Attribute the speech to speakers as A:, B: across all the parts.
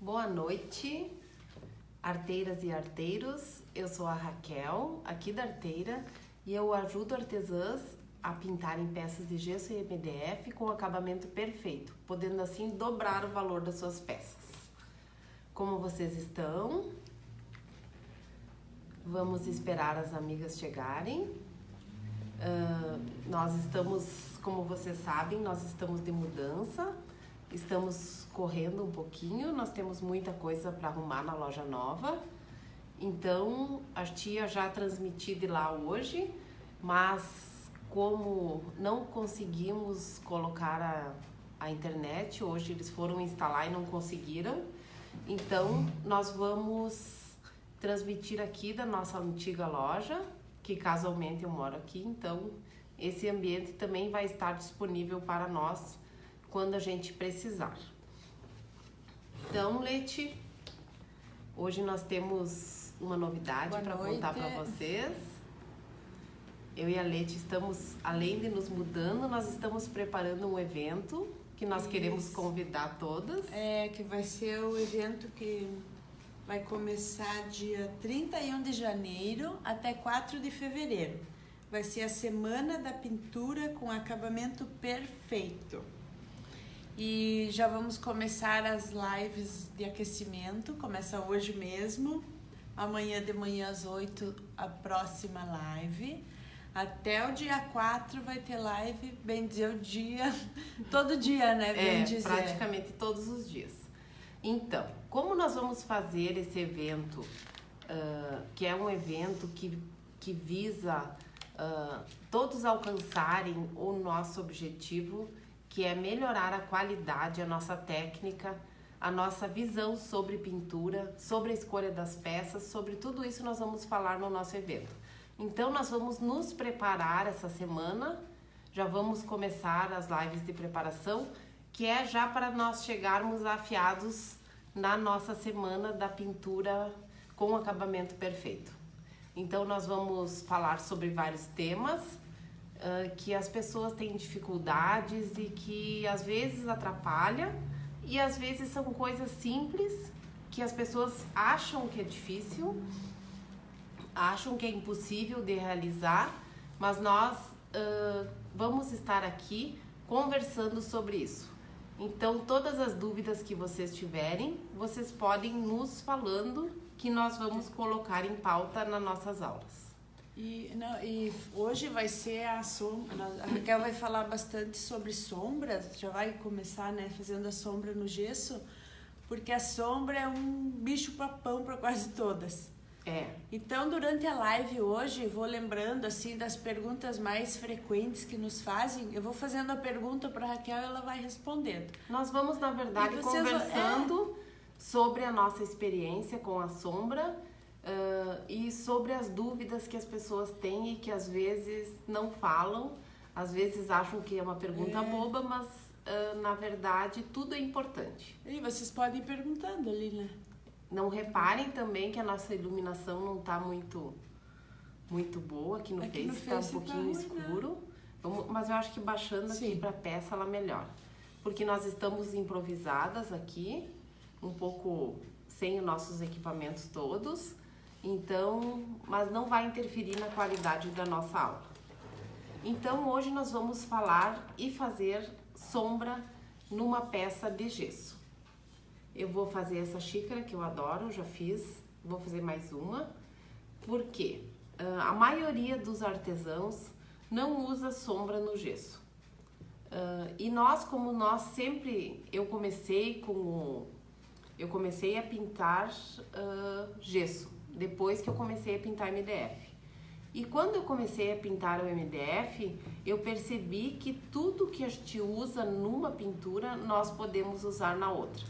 A: Boa noite, arteiras e arteiros. Eu sou a Raquel, aqui da Arteira, e eu ajudo artesãs a pintarem peças de gesso e MDF com acabamento perfeito, podendo assim dobrar o valor das suas peças. Como vocês estão? Vamos esperar as amigas chegarem. Nós estamos, como vocês sabem, nós estamos de mudança. Estamos correndo um pouquinho, nós temos muita coisa para arrumar na loja nova. Então, a tia já transmitiu de lá hoje, mas como não conseguimos colocar a internet, hoje eles foram instalar e não conseguiram, então nós vamos transmitir aqui da nossa antiga loja, que casualmente eu moro aqui, então esse ambiente também vai estar disponível para nós quando a gente precisar. Então, Leti, hoje nós temos uma novidade para contar para vocês. Eu e a Leti estamos, além de nos mudando, nós estamos preparando um evento que nós queremos convidar todas.
B: Que vai ser o evento que vai começar dia 31 de janeiro até 4 de fevereiro. Vai ser a Semana da Pintura com acabamento perfeito. E já vamos começar as lives de aquecimento, começa hoje mesmo, amanhã de manhã às 8 a próxima live. Até o dia 4 vai ter live, bem dizer, o dia, todo dia, né? Bem dizer.
A: Praticamente todos os dias. Então, como nós vamos fazer esse evento, que é um evento que visa todos alcançarem o nosso objetivo, que é melhorar a qualidade, a nossa técnica, a nossa visão sobre pintura, sobre a escolha das peças, sobre tudo isso nós vamos falar no nosso evento. Então nós vamos nos preparar essa semana, já vamos começar as lives de preparação, que é já para nós chegarmos afiados na nossa semana da pintura com acabamento perfeito. Então nós vamos falar sobre vários temas, que as pessoas têm dificuldades e que às vezes atrapalha e às vezes são coisas simples que as pessoas acham que é difícil, acham que é impossível de realizar, mas nós vamos estar aqui conversando sobre isso. Então todas as dúvidas que vocês tiverem, vocês podem nos falando que nós vamos colocar em pauta nas nossas aulas.
B: E hoje vai ser a sombra, a Raquel vai falar bastante sobre sombras, já vai começar, né, fazendo a sombra no gesso, porque a sombra é um bicho papão para quase todas. Então, durante a live hoje, vou lembrando, assim, das perguntas mais frequentes que nos fazem, eu vou fazendo a pergunta para a Raquel e ela vai respondendo.
A: Nós vamos, na verdade, conversando sobre a nossa experiência com a sombra, e sobre as dúvidas que as pessoas têm e que às vezes não falam, às vezes acham que é uma pergunta boba, mas na verdade tudo é importante.
B: E vocês podem ir perguntando ali, né?
A: Não reparem também que a nossa iluminação não está muito boa, aqui no Face está um pouquinho escuro, mas eu acho que baixando aqui para a peça ela melhora, porque nós estamos improvisadas aqui, um pouco sem os nossos equipamentos todos. Então, mas não vai interferir na qualidade da nossa aula. Então, hoje nós vamos falar e fazer sombra numa peça de gesso. Eu vou fazer essa xícara que eu adoro, já fiz, vou fazer mais uma, porque a maioria dos artesãos não usa sombra no gesso. E nós, como nós sempre, eu comecei a pintar gesso, depois que eu comecei a pintar MDF. E quando eu comecei a pintar o MDF, eu percebi que tudo que a gente usa numa pintura, nós podemos usar na outra.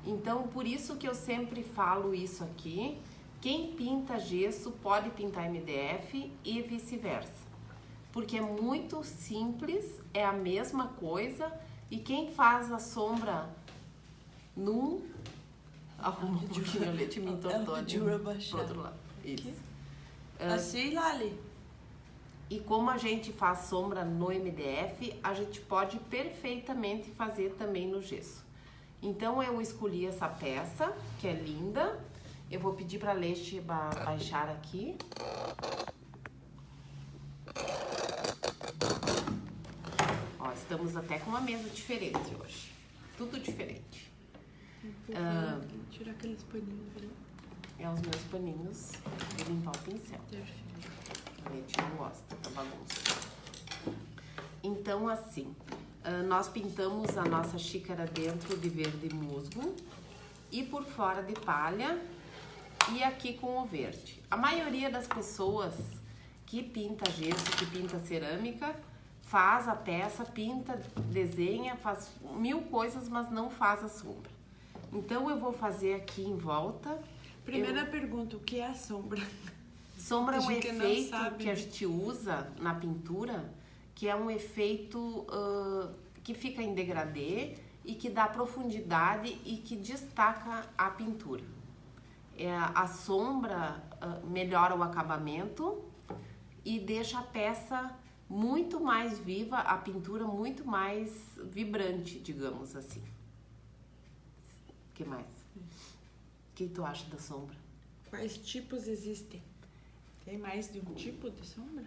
A: Então, por isso que eu sempre falo isso aqui, quem pinta gesso pode pintar MDF e vice-versa. Porque é muito simples, é a mesma coisa, e quem faz a sombra arruma um pouquinho, Leti me entortou ali pro outro lado. Isso.
B: Assim, Lali?
A: E como a gente faz sombra no MDF, a gente pode perfeitamente fazer também no gesso. Então eu escolhi essa peça, que é linda. Eu vou pedir para a Leste baixar aqui. Ó, estamos até com uma mesa diferente hoje. Tudo diferente.
B: Tirar aqueles paninhos ali.
A: É os meus paninhos de limpar o pincel. A Leste não gosta da bagunça. Então, assim, nós pintamos a nossa xícara dentro de verde musgo e por fora de palha e aqui com o verde. A maioria das pessoas que pinta gesso, que pinta cerâmica, faz a peça, pinta, desenha, faz 1000 coisas, mas não faz a sombra. Então, eu vou fazer aqui em volta.
B: Primeira pergunta, o que é a sombra?
A: Sombra é um efeito que a gente usa na pintura, que é um efeito que fica em degradê e que dá profundidade e que destaca a pintura. A sombra melhora o acabamento e deixa a peça muito mais viva, a pintura muito mais vibrante, digamos assim. O que mais? O que tu acha da sombra?
B: Quais tipos existem? Tem mais de um tipo de sombra?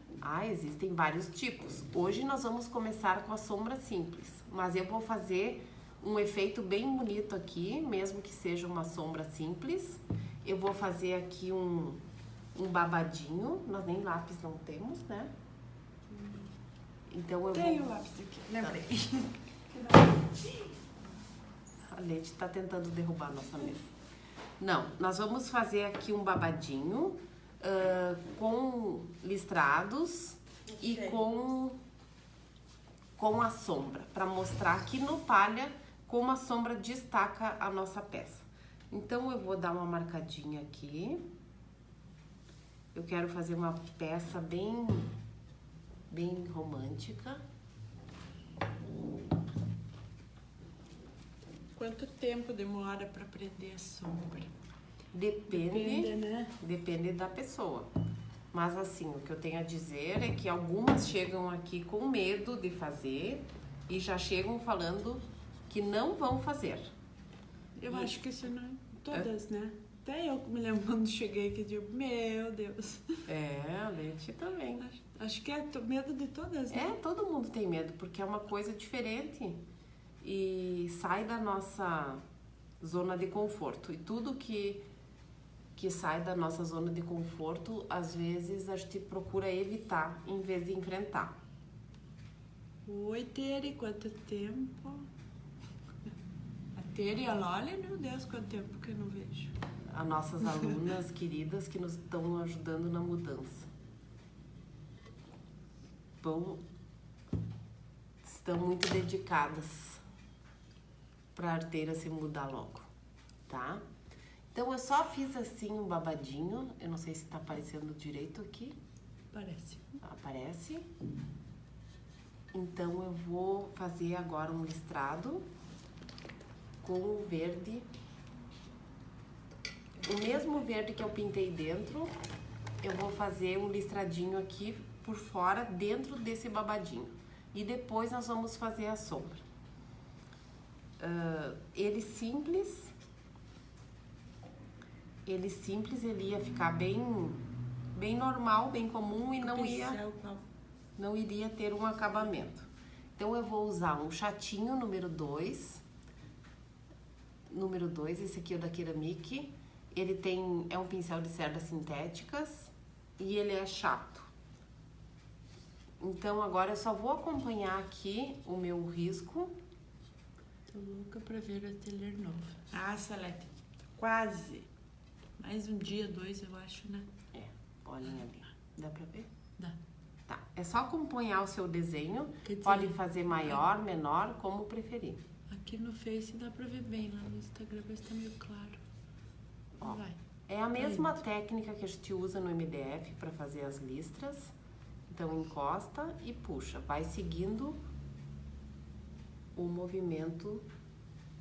A: Existem vários tipos. Hoje nós vamos começar com a sombra simples, mas eu vou fazer um efeito bem bonito aqui, mesmo que seja uma sombra simples. Eu vou fazer aqui um babadinho, nós nem lápis não temos, né? Então
B: Tenho lápis aqui, lembrei.
A: A Leti tá tentando derrubar a nossa mesa. Não, nós vamos fazer aqui um babadinho com listrados e com a sombra, para mostrar aqui no palha como a sombra destaca a nossa peça. Então eu vou dar uma marcadinha aqui. Eu quero fazer uma peça bem romântica.
B: Quanto tempo demora para aprender a sombra?
A: Depende,
B: né?
A: Depende da pessoa. Mas assim, o que eu tenho a dizer é que algumas chegam aqui com medo de fazer e já chegam falando que não vão fazer.
B: Eu acho que isso não é todas, né? Até eu me lembro quando cheguei que eu digo, meu Deus.
A: A Leti também.
B: Acho que é medo de todas, né?
A: Todo mundo tem medo, porque é uma coisa diferente e sai da nossa zona de conforto. E tudo que sai da nossa zona de conforto, às vezes a gente procura evitar em vez de enfrentar.
B: Oi, Tere, quanto tempo? A Tere e a Loli, meu Deus, quanto tempo que eu não vejo.
A: As nossas alunas queridas que nos estão ajudando na mudança. Estão muito dedicadas para a arteira se mudar logo, tá? Então eu só fiz assim um babadinho, eu não sei se tá aparecendo direito aqui.
B: Parece.
A: Aparece. Então eu vou fazer agora um listrado com o verde. O mesmo verde que eu pintei dentro, eu vou fazer um listradinho aqui por fora, dentro desse babadinho. E depois nós vamos fazer a sombra. Ele simples, ele ia ficar bem normal, bem comum e não iria ter um acabamento. Então eu vou usar um chatinho número 2. Número 2, esse aqui é o da Keramic. Ele é um pincel de cerdas sintéticas e ele é chato. Então agora eu só vou acompanhar aqui o meu risco.
B: Tô louca pra ver o ateliê novo. Salete, quase. Mais um dia, 2, eu acho, né?
A: Olhem ali. Dá pra ver?
B: Dá.
A: Tá. É só acompanhar o seu desenho. Pode fazer maior, menor, como preferir.
B: Aqui no Face dá pra ver bem, lá no Instagram vai estar meio claro. Vai.
A: É a mesma técnica que a gente usa no MDF para fazer as listras. Então encosta e puxa. Vai seguindo o movimento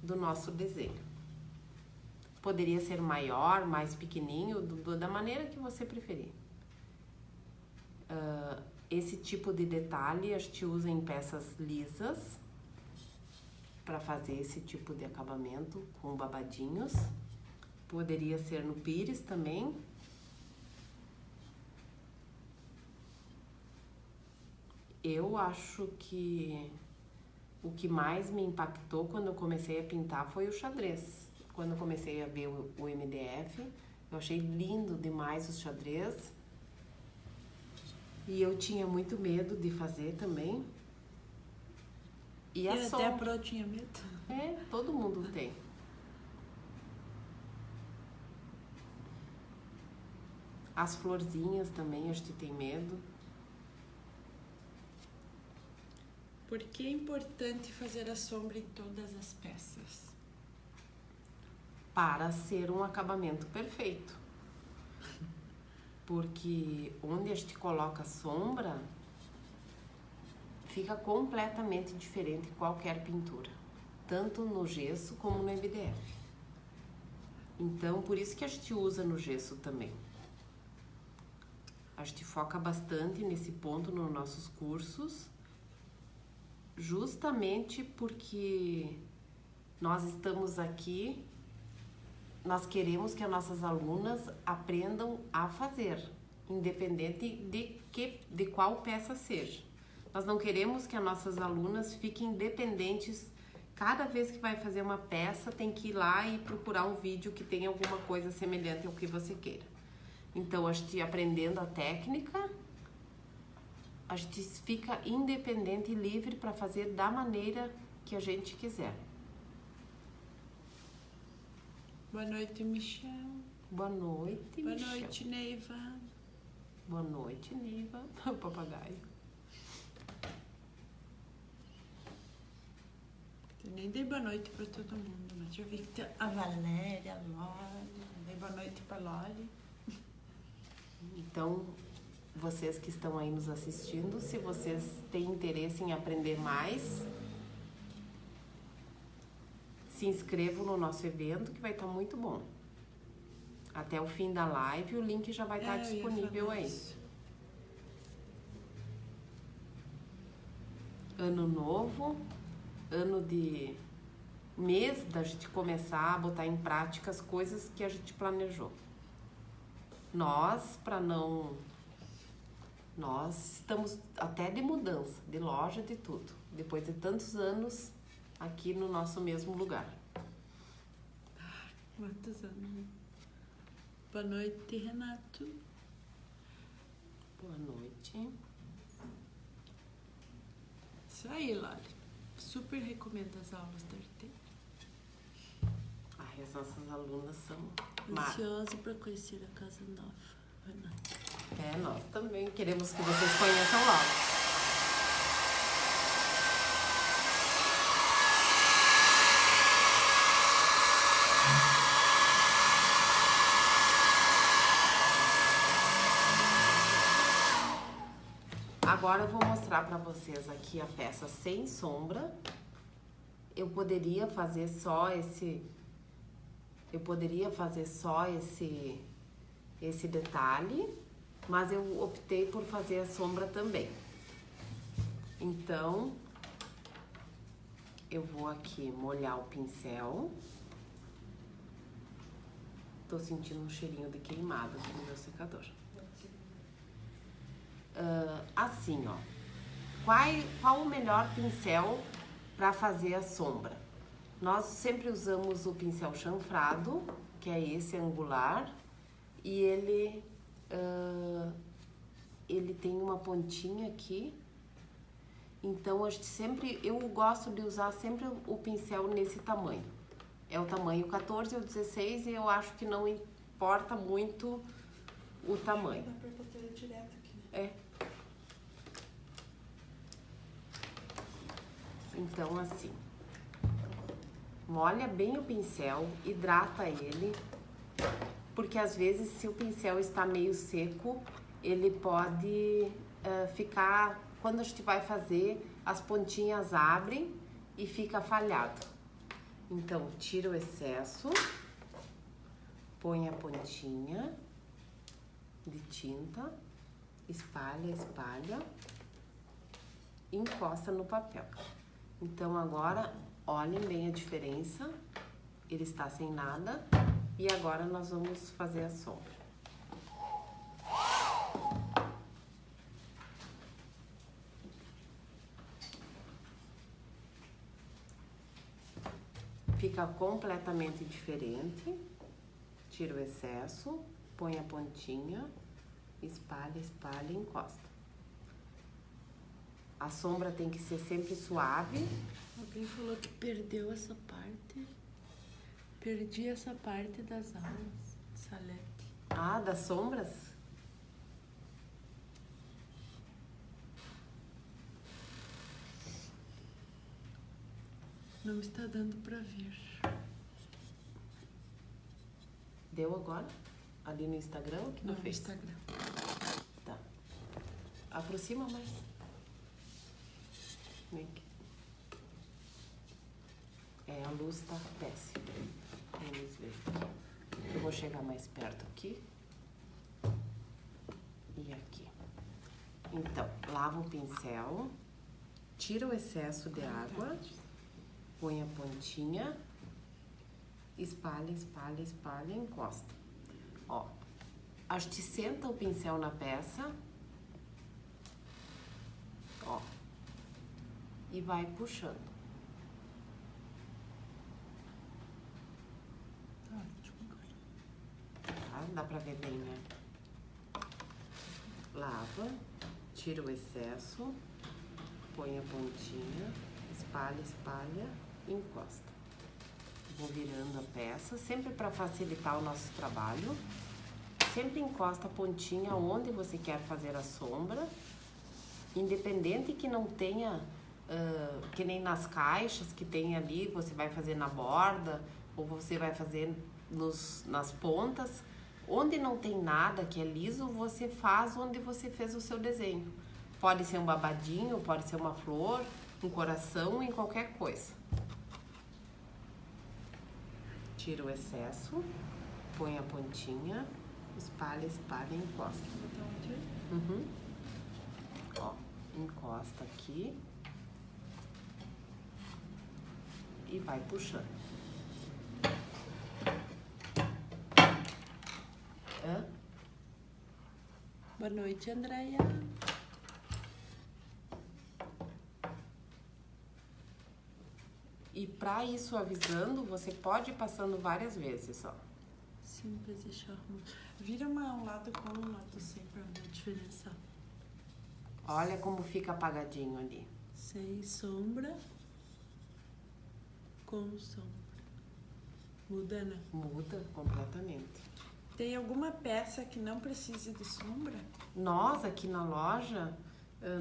A: do nosso desenho. Poderia ser maior, mais pequenininho, da maneira que você preferir. Esse tipo de detalhe a gente usa em peças lisas. para fazer esse tipo de acabamento com babadinhos. Poderia ser no pires também. Eu acho que o que mais me impactou quando eu comecei a pintar foi o xadrez. Quando eu comecei a ver o MDF, eu achei lindo demais os xadrez. E eu tinha muito medo de fazer também. E
B: até a Pro tinha medo.
A: Todo mundo tem. As florzinhas também, a gente tem medo.
B: Por que é importante fazer a sombra em todas as peças?
A: Para ser um acabamento perfeito. Porque onde a gente coloca sombra, fica completamente diferente de qualquer pintura. Tanto no gesso como no MDF. Então, por isso que a gente usa no gesso também. A gente foca bastante nesse ponto nos nossos cursos, justamente porque nós estamos aqui, nós queremos que as nossas alunas aprendam a fazer, independente de qual peça seja. Nós não queremos que as nossas alunas fiquem dependentes. Cada vez que vai fazer uma peça, tem que ir lá e procurar um vídeo que tenha alguma coisa semelhante ao que você queira. Então, a gente aprendendo a técnica, a gente fica independente e livre para fazer da maneira que a gente quiser.
B: Boa noite, Michel.
A: Boa noite, Michel.
B: Boa noite, Neiva.
A: Boa noite, Neiva. O papagaio.
B: Eu nem dei boa noite para todo mundo, mas eu vi que tem a Valéria, a Loli. Dei boa noite para a Loli.
A: Então, vocês que estão aí nos assistindo, se vocês têm interesse em aprender mais, se inscrevam no nosso evento, que vai estar muito bom. Até o fim da live, o link já vai estar disponível aí. Ano novo, ano de mês da gente começar a botar em prática as coisas que a gente planejou. Nós estamos até de mudança, de loja, de tudo. Depois de tantos anos aqui no nosso mesmo lugar.
B: Quantos anos? Boa noite, Renato.
A: Boa noite.
B: Isso aí, Loli. Super recomendo as aulas da Arte.
A: As nossas alunas são
B: ansiosa para conhecer a casa nova, Renato.
A: Nós também queremos que vocês conheçam logo. Agora eu vou mostrar para vocês aqui a peça sem sombra. Eu poderia fazer só esse detalhe, mas eu optei por fazer a sombra também. Então, eu vou aqui molhar o pincel. Tô sentindo um cheirinho de queimado aqui no meu secador. Assim, ó. Qual o melhor pincel para fazer a sombra? Nós sempre usamos o pincel chanfrado, que é esse angular, e ele tem uma pontinha aqui. Então eu gosto de usar sempre o pincel nesse tamanho. É o tamanho 14 ou 16 e eu acho que não importa muito o tamanho.
B: Dá pra botar direto aqui,
A: né? Então, assim, molha bem o pincel, hidrata ele, porque às vezes se o pincel está meio seco, ele pode ficar, quando a gente vai fazer, as pontinhas abrem e fica falhado. Então, tira o excesso, põe a pontinha de tinta, espalha, encosta no papel. Então agora, olhem bem a diferença. Ele está sem nada. E agora nós vamos fazer a sombra. Fica completamente diferente. Tira o excesso, põe a pontinha, espalha, espalha e encosta. A sombra tem que ser sempre suave.
B: Alguém falou que perdeu essa parte. Perdi essa parte das aulas, Salete.
A: Ah, das sombras?
B: Não está dando para ver.
A: Deu agora? Ali no Instagram ou que não fez?
B: No Instagram.
A: Tá. Aproxima mais. Vem aqui. É, a luz tá péssima. Vamos ver aqui. Eu vou chegar mais perto aqui. E aqui. Então, lava o pincel. Tira o excesso de água. Põe a pontinha. Espalha, espalha, espalha e encosta. Ó, senta o pincel na peça. Ó. E vai puxando. Tá? Dá pra ver bem, né? Lava, tira o excesso, põe a pontinha, espalha, espalha e encosta. Vou virando a peça, sempre para facilitar o nosso trabalho. Sempre encosta a pontinha onde você quer fazer a sombra. Independente que não tenha, que nem nas caixas que tem ali, você vai fazer na borda ou você vai fazer nas pontas. Onde não tem nada que é liso, você faz onde você fez o seu desenho. Pode ser um babadinho, pode ser uma flor, um coração, em qualquer coisa. Tira o excesso, põe a pontinha, espalha, espalha e encosta. Uhum. Ó, encosta aqui e vai puxando. Hã?
B: Boa noite, Andréia.
A: E pra ir suavizando, você pode ir passando várias vezes, ó.
B: Simples e charmoso. Vira um lado com um lado sem pra ver a diferença.
A: Olha como fica apagadinho ali.
B: Sem sombra. Com sombra. Muda, né?
A: Muda completamente.
B: Tem alguma peça que não precise de sombra?
A: Nós, aqui na loja,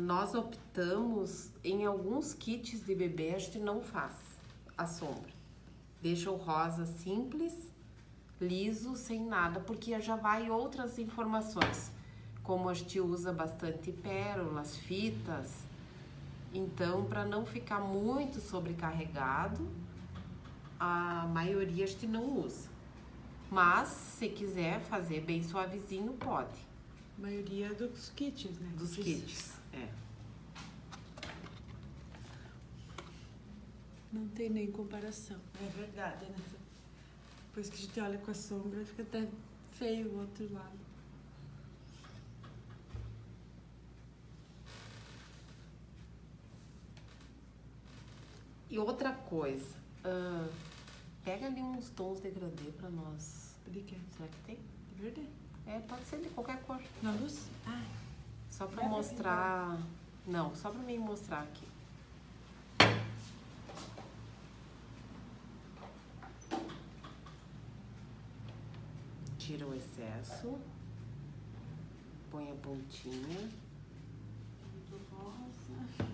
A: nós optamos em alguns kits de bebê, a gente não faz a sombra. Deixa o rosa simples, liso, sem nada, porque já vai outras informações. Como a gente usa bastante pérolas, fitas, então para não ficar muito sobrecarregado, a maioria a gente não usa. Mas, se quiser fazer bem suavezinho, pode.
B: A maioria dos kits, né?
A: Dos kits, é.
B: Não tem nem comparação. É verdade, né? Depois que a gente olha com a sombra, fica até feio o outro lado.
A: E outra coisa, pega ali uns tons degradê pra nós.
B: De quê?
A: Será que tem?
B: De verde?
A: É, pode ser de qualquer cor.
B: Na luz? Ah.
A: Só pra mostrar... Não, só pra mim mostrar aqui. Tira o excesso. Põe a pontinha.
B: Rosa.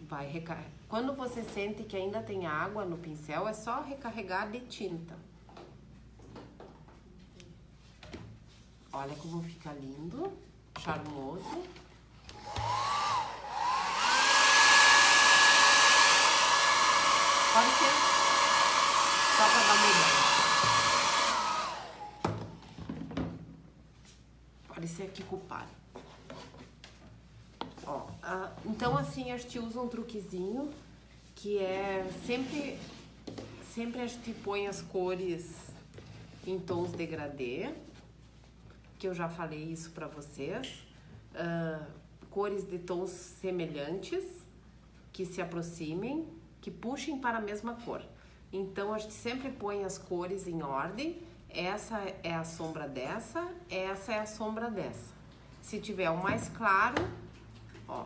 A: Vai recarregar. Quando você sente que ainda tem água no pincel, é só recarregar de tinta. Olha como fica lindo, charmoso. Pode ser. Só para dar uma ideia. descer aqui com o palho. Ó, então assim a gente usa um truquezinho que é sempre a gente põe as cores em tons degradê, que eu já falei isso pra vocês. Cores de tons semelhantes, que se aproximem, que puxem para a mesma cor. Então a gente sempre põe as cores em ordem. Essa é a sombra dessa, essa é a sombra dessa. Se tiver o mais claro, ó,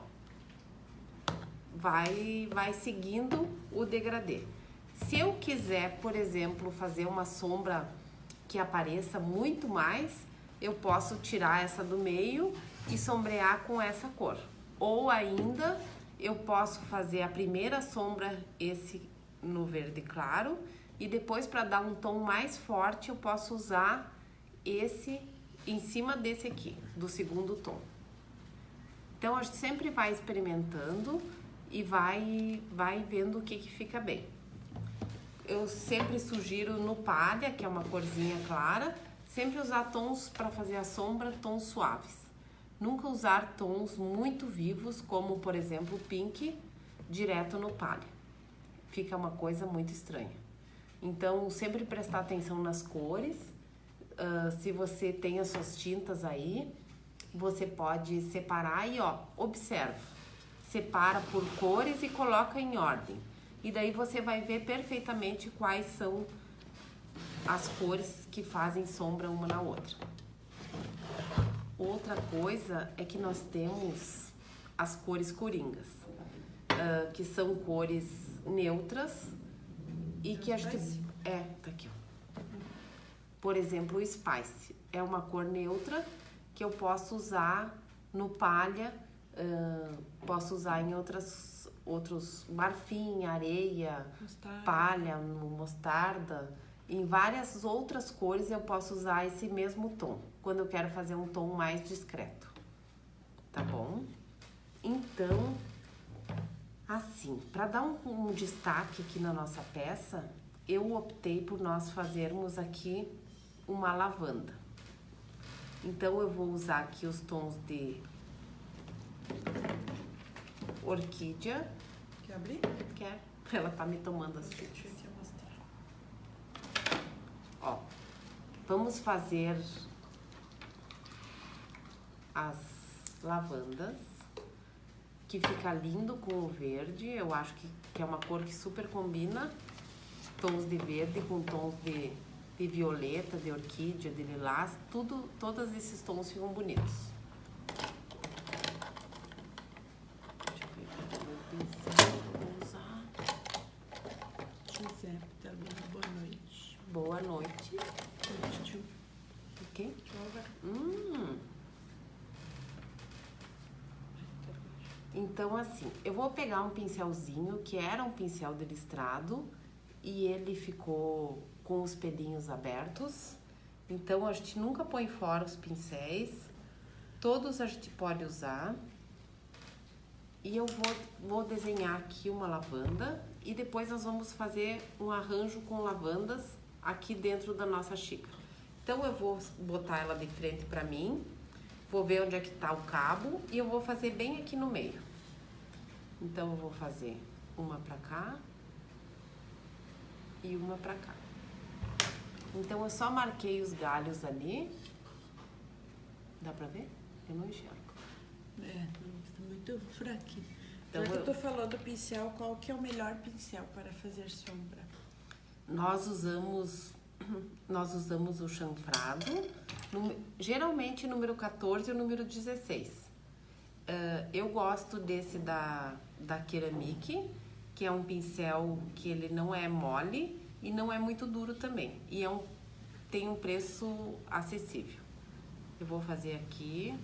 A: vai seguindo o degradê. Se eu quiser, por exemplo, fazer uma sombra que apareça muito mais, eu posso tirar essa do meio e sombrear com essa cor. Ou ainda, eu posso fazer a primeira sombra esse no verde claro e depois, para dar um tom mais forte, eu posso usar esse em cima desse aqui, do segundo tom. Então, a gente sempre vai experimentando e vai vendo o que fica bem. Eu sempre sugiro no palha, que é uma corzinha clara, sempre usar tons para fazer a sombra, tons suaves. Nunca usar tons muito vivos, como por exemplo o pink, direto no palha. Fica uma coisa muito estranha. Então, sempre prestar atenção nas cores. Se você tem as suas tintas aí, você pode separar e ó, observa. Separa por cores e coloca em ordem. E daí você vai ver perfeitamente quais são as cores que fazem sombra uma na outra. Outra coisa é que nós temos as cores coringas, que são cores neutras e que a gente... tá aqui, ó. Por exemplo, o Spice é uma cor neutra que eu posso usar no palha, posso usar em outros marfim, areia, mostarda. Palha, no mostarda. Em várias outras cores eu posso usar esse mesmo tom, quando eu quero fazer um tom mais discreto, tá bom? Então, assim, para dar um destaque aqui na nossa peça, eu optei por nós fazermos aqui uma lavanda. Então, eu vou usar aqui os tons de orquídea.
B: Quer abrir?
A: Quer. Ela tá me tomando as tintas.
B: Deixa eu te mostrar.
A: Ó, vamos fazer as lavandas, que fica lindo com o verde. Eu acho que é uma cor que super combina tons de verde com tons de violeta, de orquídea, de lilás, todos esses tons ficam bonitos. Deixa eu ver aqui o meu pincel que eu vou usar.
B: José, boa noite.
A: Boa noite. Ok? Então, assim, eu vou pegar um pincelzinho que era um pincel de listrado e ele ficou com os pelinhos abertos. Então, a gente nunca põe fora os pincéis. Todos a gente pode usar. E eu vou desenhar aqui uma lavanda e depois nós vamos fazer um arranjo com lavandas aqui dentro da nossa xícara. Então, eu vou botar ela de frente pra mim, vou ver onde é que tá o cabo e eu vou fazer bem aqui no meio. Então, eu vou fazer uma pra cá e uma pra cá. Então, eu só marquei os galhos ali. Dá pra ver? Eu não enxergo.
B: Tá muito fraquinho.
A: Então,
B: já que eu tô falando do pincel, qual que é o melhor pincel para fazer sombra?
A: Nós usamos o chanfrado, geralmente número 14 e o número 16. Eu gosto desse da Ceramic, que é um pincel que ele não é mole e não é muito duro também. E tem um preço acessível. Eu vou fazer aqui,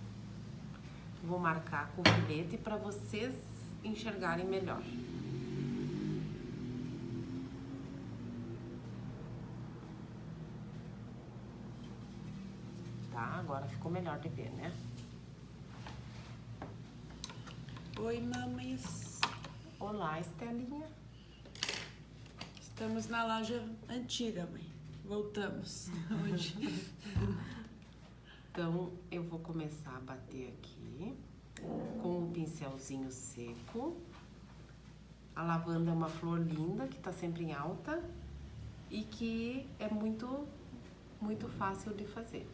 A: vou marcar com filete para vocês enxergarem melhor. Tá, agora ficou melhor de ver, né?
B: Oi, mamães.
A: Olá, Estelinha.
B: Estamos na loja antiga, mãe. Voltamos hoje.
A: Então, eu vou começar a bater aqui com o pincelzinho seco. A lavanda é uma flor linda, que tá sempre em alta e que é muito, muito fácil de fazer.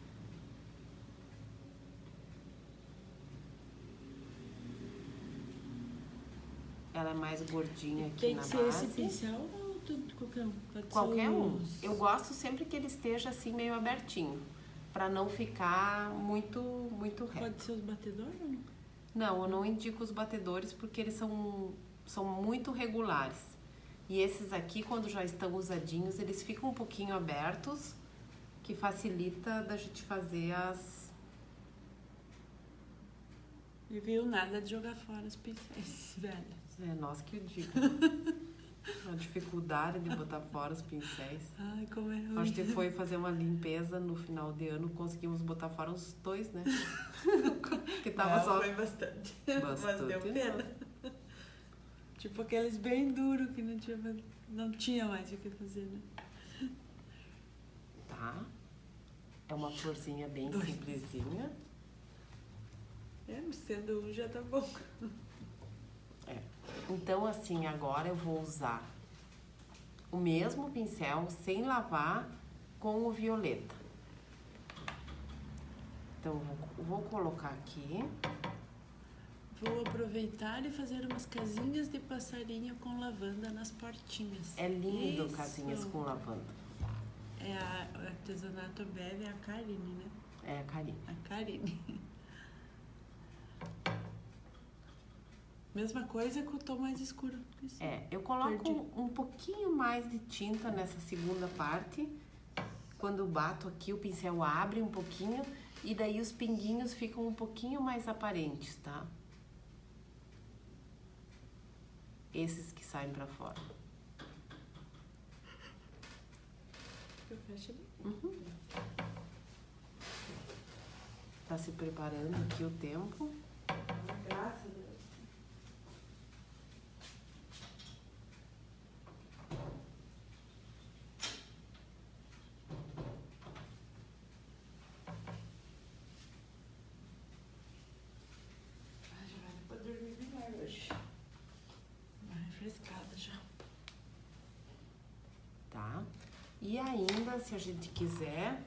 A: Ela é mais gordinha aqui na base.
B: Tem que ser esse pincel ou qualquer um?
A: Qualquer um. Eu gosto sempre que ele esteja assim meio abertinho, para não ficar muito reto.
B: Pode ser os batedores ou não?
A: Não, eu não indico os batedores porque eles são muito regulares. E esses aqui, quando já estão usadinhos, eles ficam um pouquinho abertos, que facilita da gente fazer as...
B: E viu nada de jogar fora os pincéis, velho.
A: É, nós que o digo. A dificuldade de botar fora os pincéis.
B: Ai, como é ruim.
A: A gente foi fazer uma limpeza no final de ano, conseguimos botar fora uns 2, né? Que tava só...
B: Foi bastante.
A: Bastante.
B: Mas deu pena. Tipo aqueles bem duros que não tinha mais o que fazer, né?
A: Tá. É uma florzinha bem simplesinha.
B: Sendo um já tá bom.
A: É. Então, assim, agora eu vou usar o mesmo pincel sem lavar com o violeta. Então, vou colocar aqui.
B: Vou aproveitar e fazer umas casinhas de passarinho com lavanda nas portinhas.
A: É lindo
B: Isso.
A: Casinhas com lavanda.
B: É o artesanato Beve, é a Karine, né?
A: É a Karine.
B: A Karine. Mesma coisa com o tom mais escuro. Isso.
A: É, eu coloco um pouquinho mais de tinta nessa segunda parte. Quando eu bato aqui, o pincel abre um pouquinho e daí os pinguinhos ficam um pouquinho mais aparentes, tá? Esses que saem pra fora.
B: Eu fecho ali.
A: Uhum. Tá se preparando aqui o tempo.
B: Graças a Deus. Já vai dar pra dormir melhor hoje. Uma refrescada já.
A: Tá? E ainda, se a gente quiser...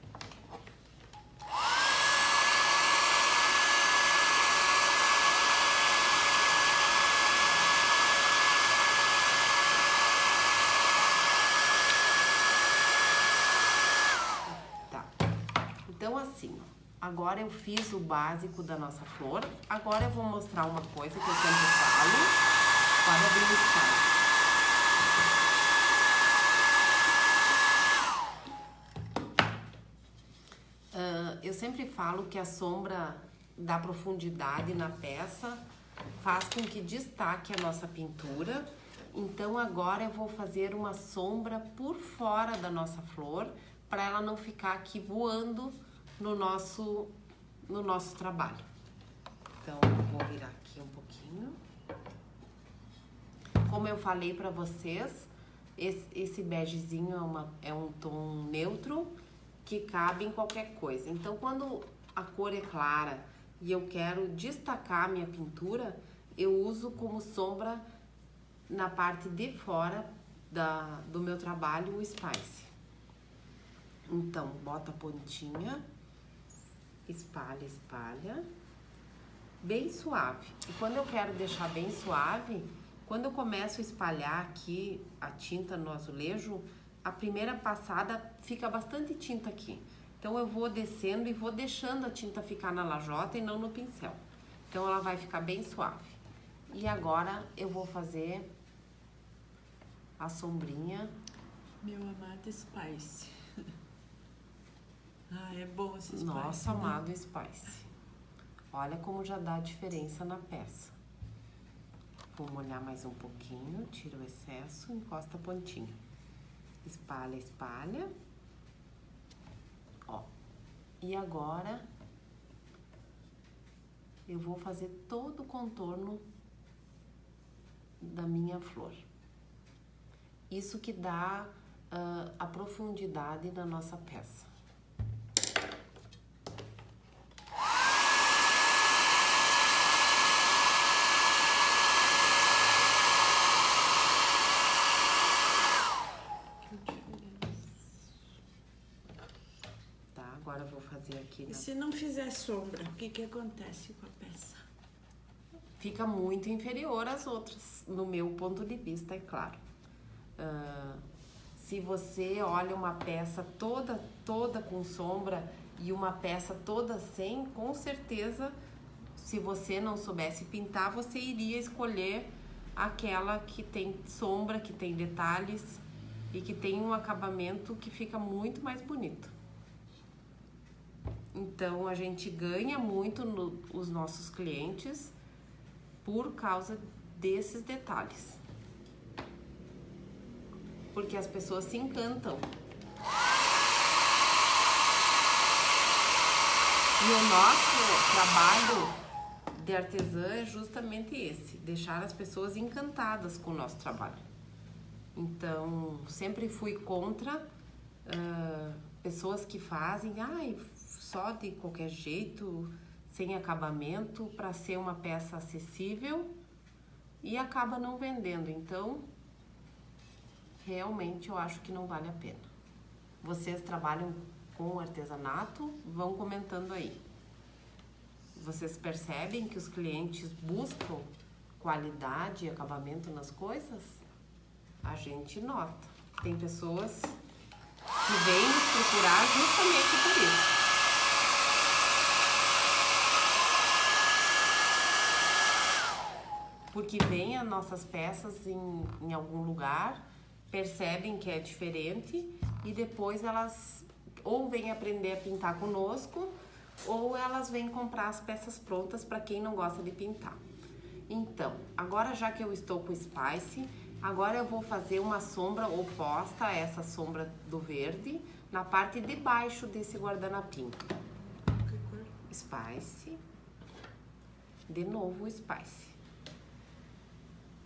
A: Tá. Então, assim, agora eu fiz o básico da nossa flor. Agora eu vou mostrar uma coisa que eu sempre falo para beliscar. Eu sempre falo que a sombra da profundidade na peça faz com que destaque a nossa pintura. Então agora eu vou fazer uma sombra por fora da nossa flor para ela não ficar aqui voando no nosso trabalho. Então eu vou virar aqui um pouquinho. Como eu falei para vocês, esse begezinho é um tom neutro que cabe em qualquer coisa. Então, quando a cor é clara e eu quero destacar a minha pintura, eu uso como sombra na parte de fora do meu trabalho o Spice. Então, bota a pontinha, espalha, espalha, bem suave. E quando eu quero deixar bem suave, quando eu começo a espalhar aqui a tinta no azulejo, a primeira passada fica bastante tinta aqui. Então eu vou descendo e vou deixando a tinta ficar na lajota e não no pincel. Então ela vai ficar bem suave. E agora eu vou fazer a sombrinha.
B: Meu amado Spice. Ah, é bom esse Spice.
A: Nosso
B: né?
A: amado Spice. Olha como já dá diferença na peça. Vou molhar mais um pouquinho, tira o excesso, encosta a pontinha. Espalha, espalha. Ó. E agora eu vou fazer todo o contorno da minha flor. Isso que dá a profundidade na nossa peça. fazer aqui.
B: E se não fizer sombra, o que acontece com a peça?
A: Fica muito inferior às outras, no meu ponto de vista, é claro. Se você olha uma peça toda com sombra e uma peça toda sem, com certeza, se você não soubesse pintar, você iria escolher aquela que tem sombra, que tem detalhes e que tem um acabamento que fica muito mais bonito. Então, a gente ganha muito os nossos clientes por causa desses detalhes. Porque as pessoas se encantam. E o nosso trabalho de artesã é justamente esse, deixar as pessoas encantadas com o nosso trabalho. Então, sempre fui contra pessoas que fazem só de qualquer jeito, sem acabamento, para ser uma peça acessível e acaba não vendendo. Então, realmente eu acho que não vale a pena. Vocês trabalham com artesanato, vão comentando aí. Vocês percebem que os clientes buscam qualidade e acabamento nas coisas? A gente nota. Tem pessoas que vêm nos procurar justamente por isso. Porque vêm as nossas peças em algum lugar, percebem que é diferente e depois elas ou vêm aprender a pintar conosco ou elas vêm comprar as peças prontas para quem não gosta de pintar. Então, agora já que eu estou com o Spice, agora eu vou fazer uma sombra oposta a essa sombra do verde na parte de baixo desse guardanapinho. Spice. De novo o Spice.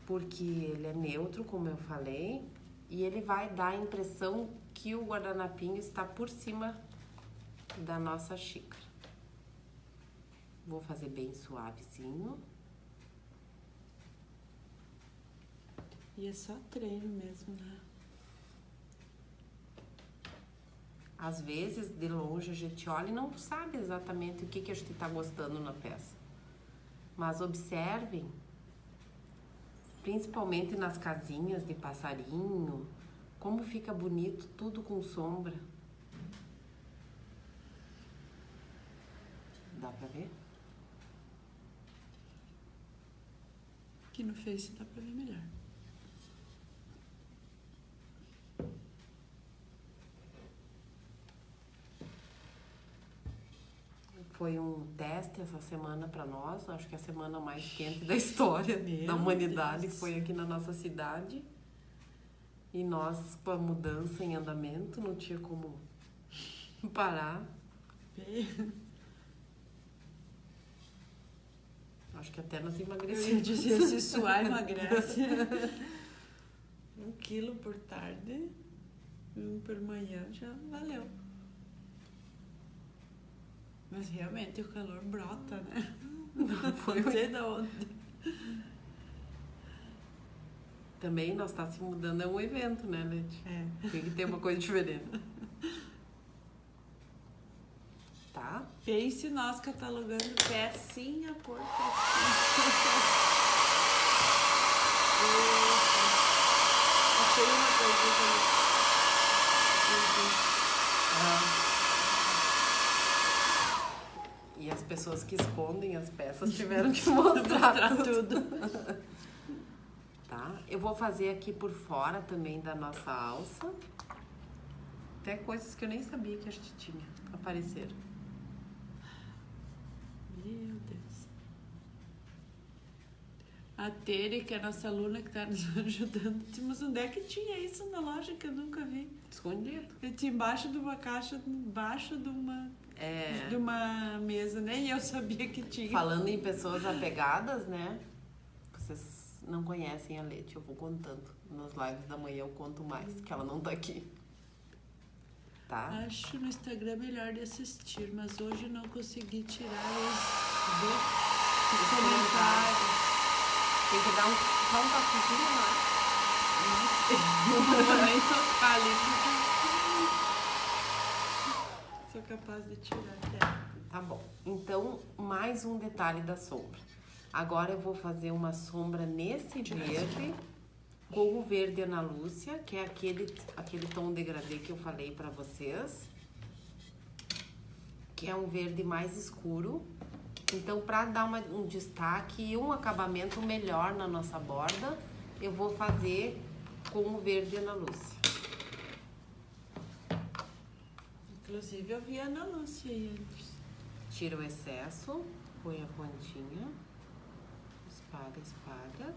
A: Porque ele é neutro, como eu falei, e ele vai dar a impressão que o guardanapinho está por cima da nossa xícara. Vou fazer bem suavezinho.
B: E é só treino mesmo, né?
A: Às vezes, de longe, a gente olha e não sabe exatamente o que a gente está gostando na peça. Mas observem, principalmente nas casinhas de passarinho, como fica bonito, tudo com sombra. Dá pra ver?
B: Aqui no Face dá pra ver melhor.
A: Foi um teste essa semana para nós, acho que é a semana mais quente da história da humanidade foi aqui na nossa cidade. E nós, com a mudança em andamento, não tinha como parar. Acho que até nós emagrecemos.
B: Eu dizia, se suar, emagrece. 1 quilo por tarde, 1 por manhã, já valeu. Mas realmente o calor brota, né?
A: Não foi.
B: Não sei de onde.
A: Também nós tá se mudando, é um evento, né, Leti?
B: É.
A: Tem que ter uma coisa diferente. Tá?
B: Pense nós catalogando pecinha por pecinha. Achei uma coisa
A: E as pessoas que escondem as peças tiveram que mostrar tudo. Tá? Eu vou fazer aqui por fora também da nossa alça. Até coisas que eu nem sabia que a gente tinha apareceram.
B: Meu Deus. A Tere, que é a nossa aluna que está nos ajudando, mas onde é que tinha isso na loja que eu nunca vi?
A: Escondido.
B: Eu tinha embaixo de uma caixa, embaixo de uma mesa, nem eu sabia que tinha.
A: Falando em pessoas apegadas, né? Vocês não conhecem a Leti, eu vou contando. Nas lives da manhã eu conto mais, que ela não tá aqui. Tá?
B: Acho no Instagram melhor de assistir, mas hoje não consegui tirar os comentários.
A: Tem que dar só um toquezinho,
B: Não vou nem tocar ali. Se sou capaz de tirar até.
A: Tá bom. Então, mais um detalhe da sombra. Agora eu vou fazer uma sombra nesse verde, com o verde Ana Lúcia, que é aquele tom degradê que eu falei pra vocês. Que é um verde mais escuro. Então, pra dar um destaque e um acabamento melhor na nossa borda, eu vou fazer com o verde Ana Lúcia.
B: Inclusive, eu vi a Ana Lúcia aí antes.
A: Tira o excesso, põe a pontinha, espalha, espalha.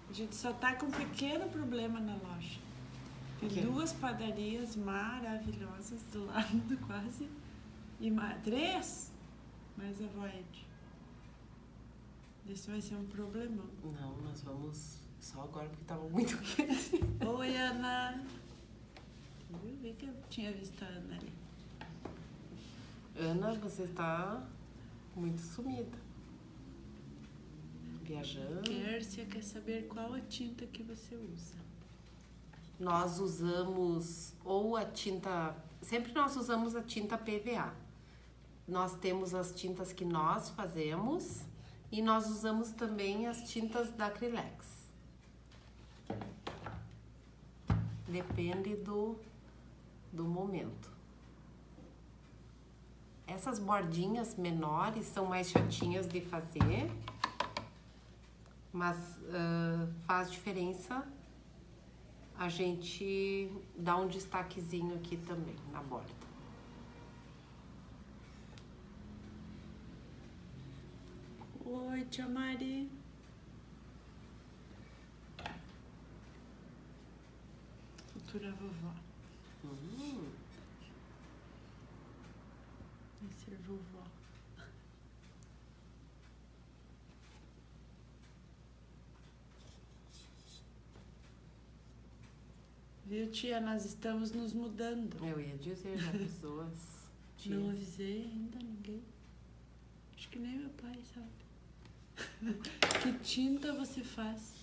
B: A gente só tá com um pequeno problema na loja. Tem duas padarias maravilhosas do lado, quase. E 3, mais a Voed. Isso vai ser um problemão.
A: Não, nós vamos só agora porque tava muito quente.
B: Oi, Ana. Eu vi que eu tinha visto a Ana ali.
A: Ana, você tá muito sumida. Viajando.
B: Kércia quer saber qual a tinta que você usa.
A: Nós usamos ou a tinta... Sempre nós usamos a tinta PVA. Nós temos as tintas que nós fazemos e nós usamos também as tintas da Acrylex. Depende do momento. Essas bordinhas menores são mais chatinhas de fazer, mas faz diferença a gente dar um destaquezinho aqui também na borda.
B: Oi, tia Mari. Futura vovó. Vai ser vovó. Viu, tia? Nós estamos nos mudando.
A: Eu ia dizer, já pessoas.
B: Não avisei ainda ninguém. Acho que nem meu pai sabe. Que tinta você faz?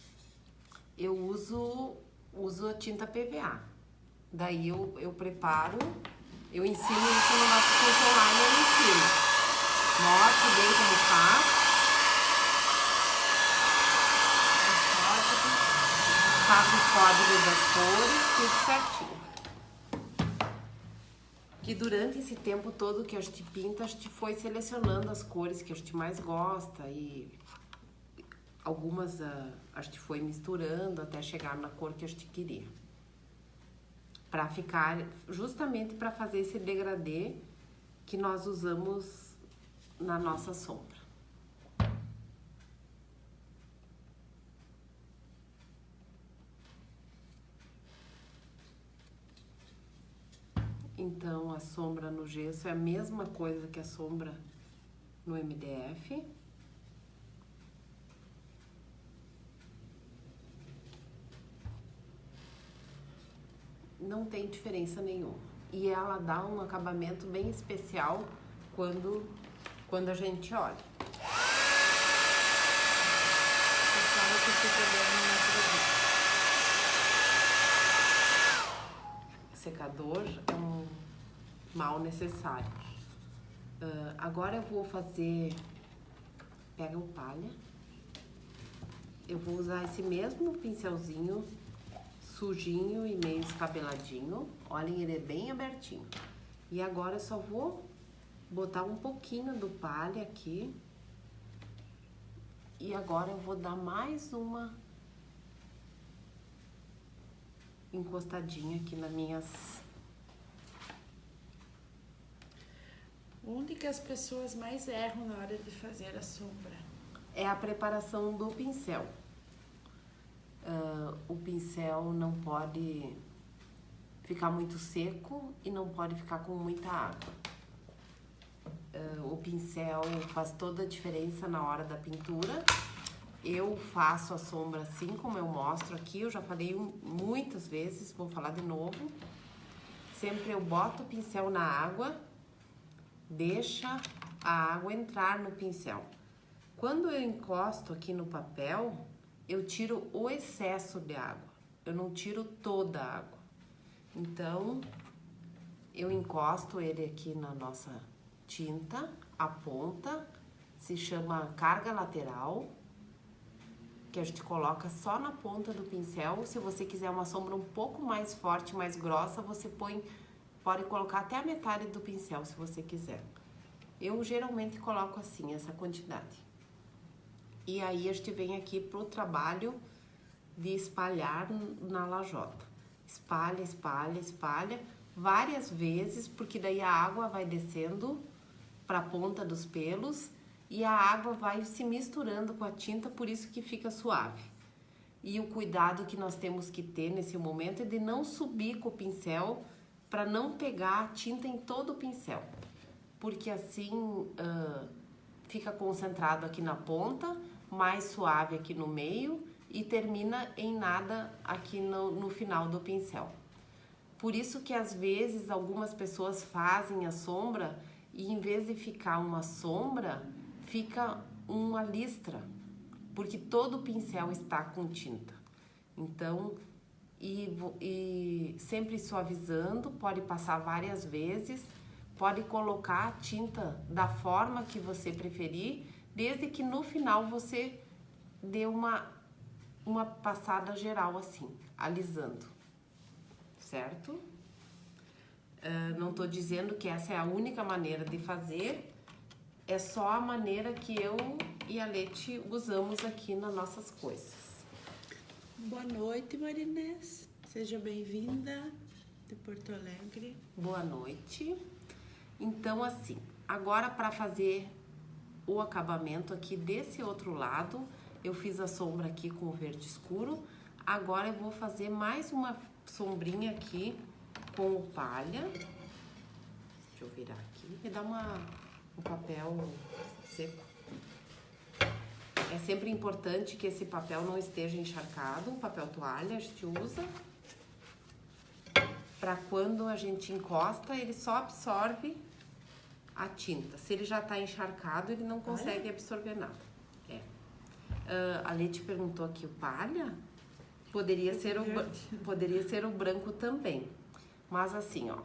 A: Eu uso a tinta PVA. Daí eu preparo, eu ensino isso no nosso curso online, eu ensino. Mostro bem como faz. Faço os códigos das cores, tudo certinho. Que durante esse tempo todo que a gente pinta, a gente foi selecionando as cores que a gente mais gosta e algumas a gente foi misturando até chegar na cor que a gente queria. Para ficar, justamente para fazer esse degradê que nós usamos na nossa sombra. Então, a sombra no gesso é a mesma coisa que a sombra no MDF. Não tem diferença nenhuma. E ela dá um acabamento bem especial quando a gente olha. Secador é um mal necessário. Agora eu vou fazer... Pega o palha. Eu vou usar esse mesmo pincelzinho sujinho e meio escabeladinho. Olhem, ele é bem abertinho. E agora eu só vou botar um pouquinho do palha aqui. E agora eu vou dar mais uma encostadinha aqui nas minhas...
B: Onde que as pessoas mais erram na hora de fazer a sombra?
A: É a preparação do pincel. O pincel não pode ficar muito seco e não pode ficar com muita água. O pincel faz toda a diferença na hora da pintura. Eu faço a sombra assim como eu mostro aqui, eu já falei muitas vezes, vou falar de novo. Sempre eu boto o pincel na água, deixa a água entrar no pincel. Quando eu encosto aqui no papel, eu tiro o excesso de água, eu não tiro toda a água. Então, eu encosto ele aqui na nossa tinta, a ponta, se chama carga lateral, que a gente coloca só na ponta do pincel. Se você quiser uma sombra um pouco mais forte, mais grossa, você pode colocar até a metade do pincel, se você quiser. Eu geralmente coloco assim, essa quantidade. E aí a gente vem aqui pro trabalho de espalhar na lajota. Espalha, espalha, espalha várias vezes, porque daí a água vai descendo para a ponta dos pelos e a água vai se misturando com a tinta, por isso que fica suave. E o cuidado que nós temos que ter nesse momento é de não subir com o pincel para não pegar a tinta em todo o pincel, porque assim fica concentrado aqui na ponta, mais suave aqui no meio e termina em nada aqui no final do pincel. Por isso que às vezes algumas pessoas fazem a sombra e em vez de ficar uma sombra, fica uma listra, porque todo o pincel está com tinta. Então, e sempre suavizando, pode passar várias vezes, pode colocar a tinta da forma que você preferir, desde que no final você dê uma passada geral assim, alisando, certo? Não tô dizendo que essa é a única maneira de fazer, é só a maneira que eu e a Leti usamos aqui nas nossas coisas.
B: Boa noite, Marinês. Seja bem-vinda de Porto Alegre.
A: Boa noite. Então, assim, agora para fazer o acabamento aqui desse outro lado, eu fiz a sombra aqui com o verde escuro. Agora eu vou fazer mais uma sombrinha aqui com o palha. Deixa eu virar aqui. Me dá um papel seco. É sempre importante que esse papel não esteja encharcado. Papel toalha a gente usa para quando a gente encosta, ele só absorve a tinta. Se ele já tá encharcado, ele não consegue absorver nada. A Leti perguntou aqui, o palha? Poderia ser o branco também. Mas assim, ó,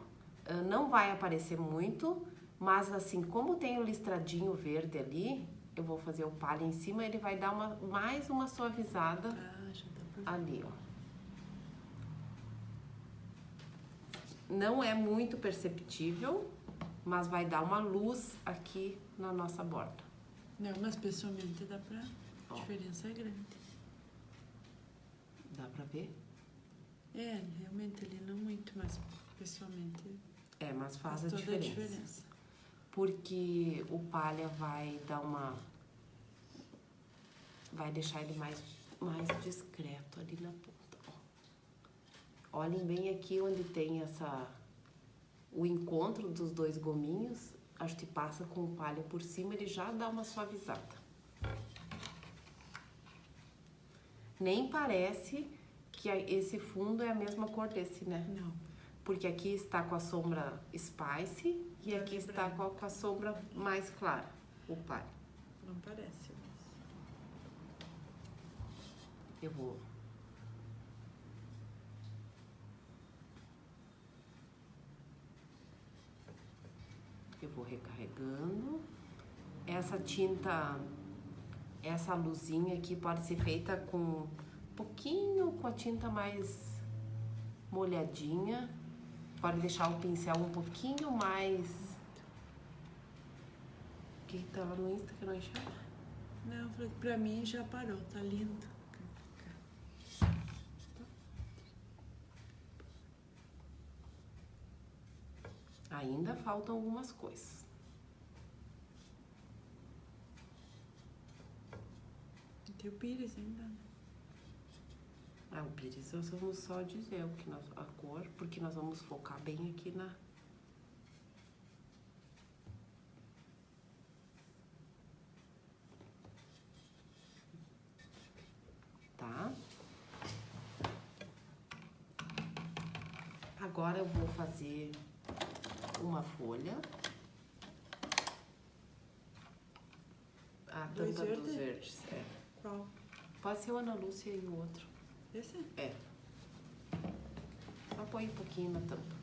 A: não vai aparecer muito, mas assim, como tem o listradinho verde ali, eu vou fazer o palha em cima, ele vai dar mais uma suavizada ali, ó. Não é muito perceptível, mas vai dar uma luz aqui na nossa borda.
B: Não, mas pessoalmente dá pra... A diferença é grande.
A: Dá pra ver?
B: É, realmente ele não muito, mas pessoalmente...
A: Mas faz a
B: toda
A: diferença.
B: A diferença.
A: Porque o palha vai dar vai deixar ele mais discreto ali na ponta. Ó. Olhem bem aqui onde tem o encontro dos dois gominhos. A gente passa com o palha por cima, ele já dá uma suavizada. Nem parece que esse fundo é a mesma cor desse, né?
B: Não.
A: Porque aqui está com a sombra Spice e aqui está com a sombra mais clara, o palha.
B: Não parece.
A: Eu vou recarregando. Essa tinta, essa luzinha aqui pode ser feita com um pouquinho com a tinta mais molhadinha. Pode deixar o pincel um pouquinho mais... Que tá lá no Insta que eu não enxergo?
B: Não, pra mim já parou, tá lindo.
A: Ainda faltam algumas coisas.
B: Tem o pires ainda.
A: O pires nós vamos só dizer a cor, porque nós vamos focar bem aqui na... Tá? Agora eu vou fazer uma folha. tampa dos verdes. É.
B: Qual?
A: Pode ser o Ana Lúcia e o outro.
B: Esse?
A: É. Só põe um pouquinho na tampa.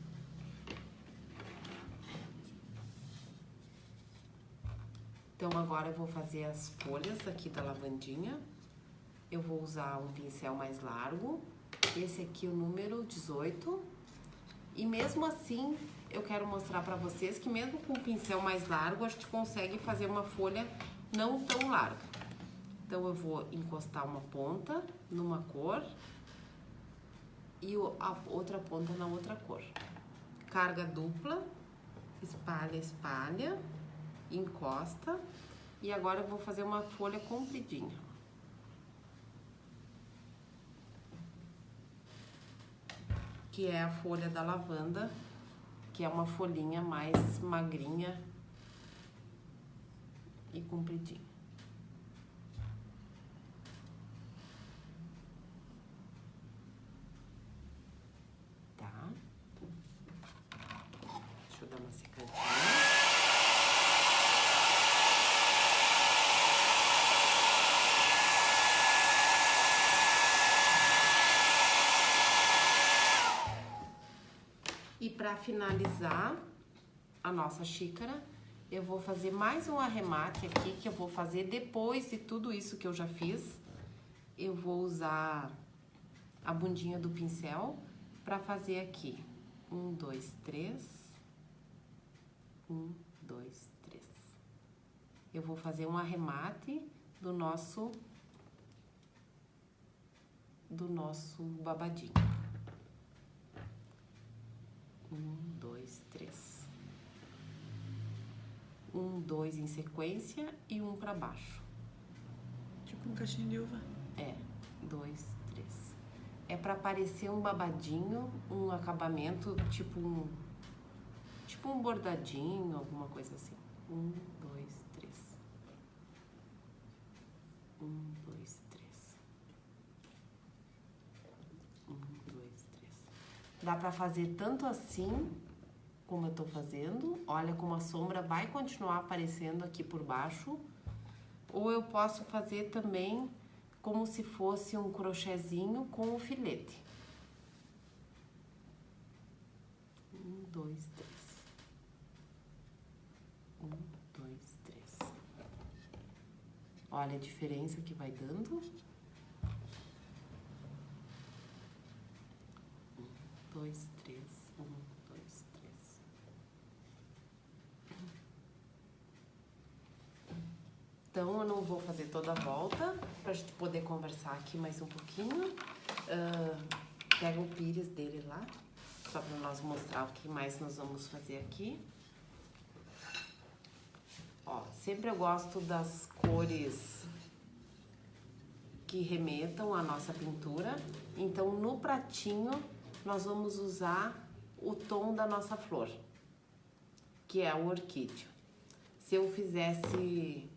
A: Então agora eu vou fazer as folhas aqui da lavandinha. Eu vou usar um pincel mais largo. Esse aqui é o número 18. E mesmo assim, eu quero mostrar pra vocês que mesmo com o pincel mais largo, a gente consegue fazer uma folha não tão larga. Então eu vou encostar uma ponta numa cor e a outra ponta na outra cor. Carga dupla, espalha, espalha, encosta. E agora eu vou fazer uma folha compridinha. Que é a folha da lavanda, que é uma folhinha mais magrinha e compridinha. Tá? Deixa eu dar uma secadinha. E para finalizar a nossa xícara, eu vou fazer mais um arremate aqui, que eu vou fazer depois de tudo isso que eu já fiz. Eu vou usar a bundinha do pincel para fazer aqui. 1, 2, 3. 1, 2, 3. Eu vou fazer um arremate do nosso babadinho. 1, 2, 3. 1, 2 em sequência e um para baixo.
B: Tipo um caixinho de uva.
A: É, 2, 3. É para parecer um babadinho, um acabamento, tipo um bordadinho, alguma coisa assim. 1, 2, 3. 1, 2, 3. 1, 2, 3. Dá pra fazer tanto assim, como eu tô fazendo. Olha como a sombra vai continuar aparecendo aqui por baixo. Ou eu posso fazer também como se fosse um crochêzinho com o filete. 1, 2, 3. 1, 2, 3. Olha a diferença que vai dando. 1, 2, 3. 1, 2, 3. Então, eu não vou fazer toda a volta, pra gente poder conversar aqui mais um pouquinho. Pega o pires dele lá, só pra nós mostrar o que mais nós vamos fazer aqui. Ó, sempre eu gosto das cores que remetam à nossa pintura. Então, no pratinho, nós vamos usar o tom da nossa flor, que é o orquídea. Se eu fizesse,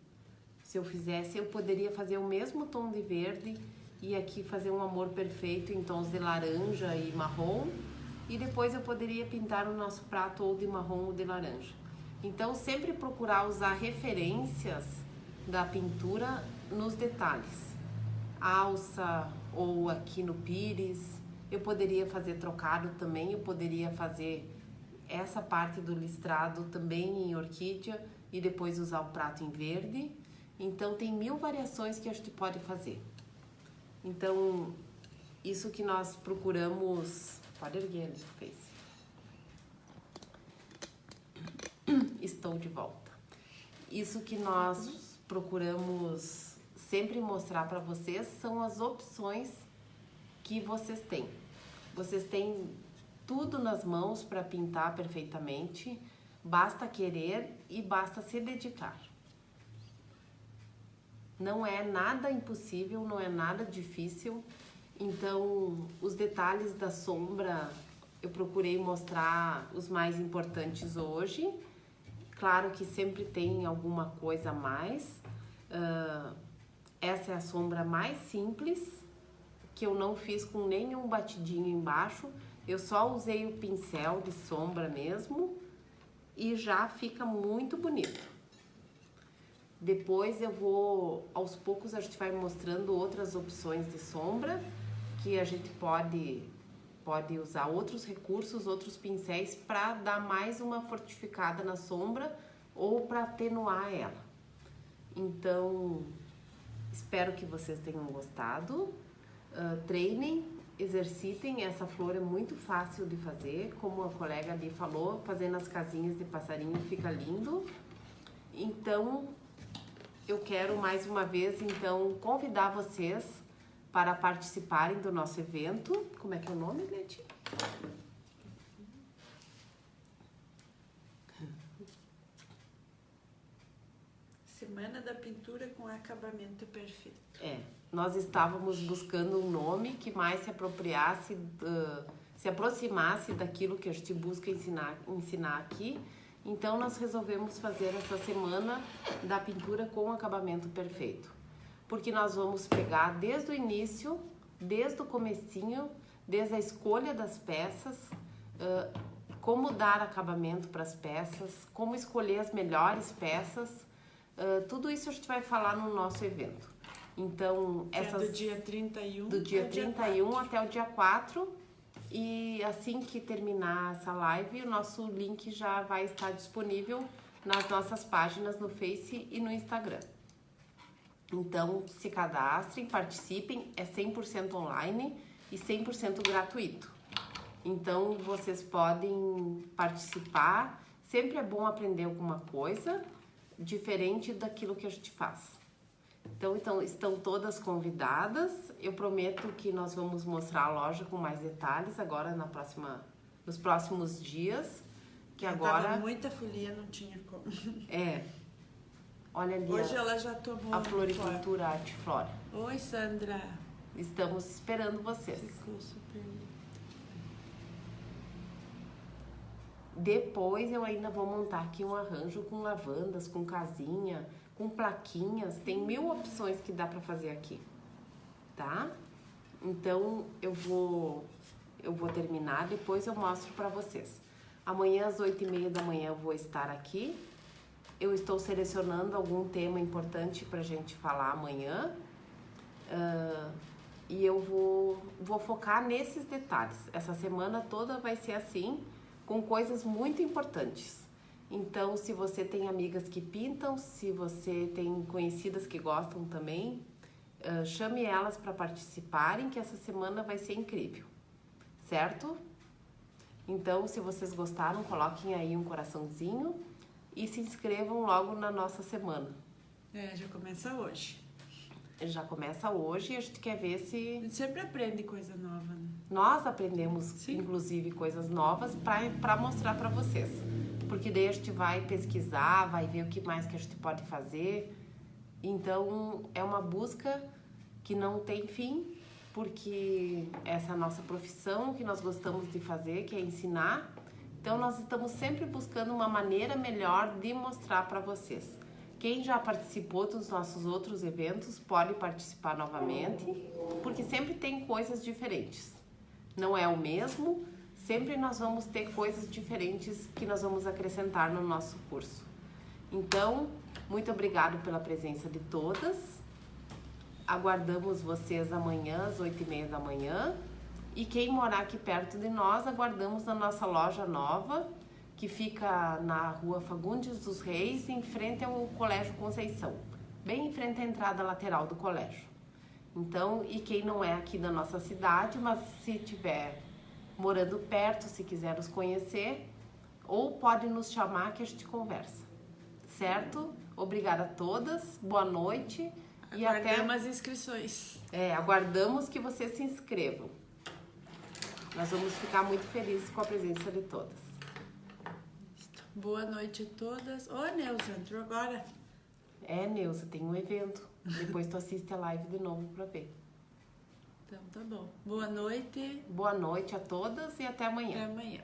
A: eu poderia fazer o mesmo tom de verde e aqui fazer um amor perfeito em tons de laranja e marrom. E depois eu poderia pintar o nosso prato ou de marrom ou de laranja. Então, sempre procurar usar referências da pintura nos detalhes. Alça ou aqui no pires. Eu poderia fazer trocado também, eu poderia fazer essa parte do listrado também em orquídea e depois usar o prato em verde. Então, tem 1000 variações que a gente pode fazer. Então, isso que nós procuramos... Pode erguer ali, Face. Estou de volta. Isso que nós procuramos sempre mostrar para vocês são as opções que vocês têm. Vocês têm tudo nas mãos para pintar perfeitamente, basta querer e basta se dedicar. Não é nada impossível, não é nada difícil. Então, os detalhes da sombra, eu procurei mostrar os mais importantes hoje. Claro que sempre tem alguma coisa a mais. Essa é a sombra mais simples, que eu não fiz com nenhum batidinho embaixo. Eu só usei o pincel de sombra mesmo e já fica muito bonito. Depois eu vou, aos poucos a gente vai mostrando outras opções de sombra, que a gente pode usar outros recursos, outros pincéis para dar mais uma fortificada na sombra ou para atenuar ela. Então, espero que vocês tenham gostado. Treinem, exercitem, essa flor é muito fácil de fazer, como a colega ali falou, fazendo as casinhas de passarinho fica lindo. Então, eu quero mais uma vez, então, convidar vocês para participarem do nosso evento. Como é que é o nome, Leti?
B: Semana da Pintura com Acabamento Perfeito.
A: Nós estávamos buscando um nome que mais se apropriasse, se aproximasse daquilo que a gente busca ensinar aqui. Então, nós resolvemos fazer essa Semana da Pintura com Acabamento Perfeito. Porque nós vamos pegar desde o início, desde o comecinho, desde a escolha das peças, como dar acabamento para as peças, como escolher as melhores peças, tudo isso a gente vai falar no nosso evento. Então,
B: do dia 31
A: do dia 31 até o dia 4, e assim que terminar essa live, o nosso link já vai estar disponível nas nossas páginas no Face e no Instagram. Então, se cadastrem, participem, é 100% online e 100% gratuito. Então, vocês podem participar, sempre é bom aprender alguma coisa diferente daquilo que a gente faz. Então estão todas convidadas, eu prometo que nós vamos mostrar a loja com mais detalhes agora nos próximos dias, que agora...
B: Tava muita folia, não tinha como.
A: Olha ali.
B: Hoje ela já tomou
A: a floricultura Arte Flora.
B: Oi, Sandra.
A: Estamos esperando vocês.
B: Ficou super lindo.
A: Depois eu ainda vou montar aqui um arranjo com lavandas, com casinha, com plaquinhas. Tem 1000 opções que dá para fazer aqui, tá? Então eu vou terminar, depois eu mostro para vocês. Amanhã às 8h30 da manhã eu vou estar aqui. Eu estou selecionando algum tema importante pra gente falar amanhã. E eu vou focar nesses detalhes. Essa semana toda vai ser assim, com coisas muito importantes. Então, se você tem amigas que pintam, se você tem conhecidas que gostam também, chame elas para participarem, que essa semana vai ser incrível, certo? Então, se vocês gostaram, coloquem aí um coraçãozinho e se inscrevam logo na nossa semana.
B: Já começa hoje.
A: Já começa hoje e a gente quer ver se...
B: A gente sempre aprende coisa nova, né?
A: Nós aprendemos, inclusive, coisas novas para mostrar para vocês. Porque daí a gente vai pesquisar, vai ver o que mais que a gente pode fazer. Então, é uma busca que não tem fim, porque essa é a nossa profissão, que nós gostamos de fazer, que é ensinar. Então, nós estamos sempre buscando uma maneira melhor de mostrar para vocês. Quem já participou dos nossos outros eventos pode participar novamente, porque sempre tem coisas diferentes. Não é o mesmo, sempre nós vamos ter coisas diferentes que nós vamos acrescentar no nosso curso. Então, muito obrigado pela presença de todas. Aguardamos vocês amanhã às 8h30 da manhã. E quem morar aqui perto de nós, aguardamos na nossa loja nova, que fica na rua Fagundes dos Reis, em frente ao Colégio Conceição, bem em frente à entrada lateral do colégio. Então, e quem não é aqui da nossa cidade, mas se estiver morando perto, se quiser nos conhecer, ou pode nos chamar que a gente conversa, certo? Obrigada a todas, boa noite. E até
B: as inscrições.
A: Aguardamos que vocês se inscrevam. Nós vamos ficar muito felizes com a presença de todas.
B: Boa noite a todas. Ô, Neuza, entrou agora?
A: Neuza, tem um evento. Depois tu assiste a live de novo pra ver.
B: Então tá bom. Boa noite.
A: Boa noite a todas e até amanhã.
B: Até amanhã.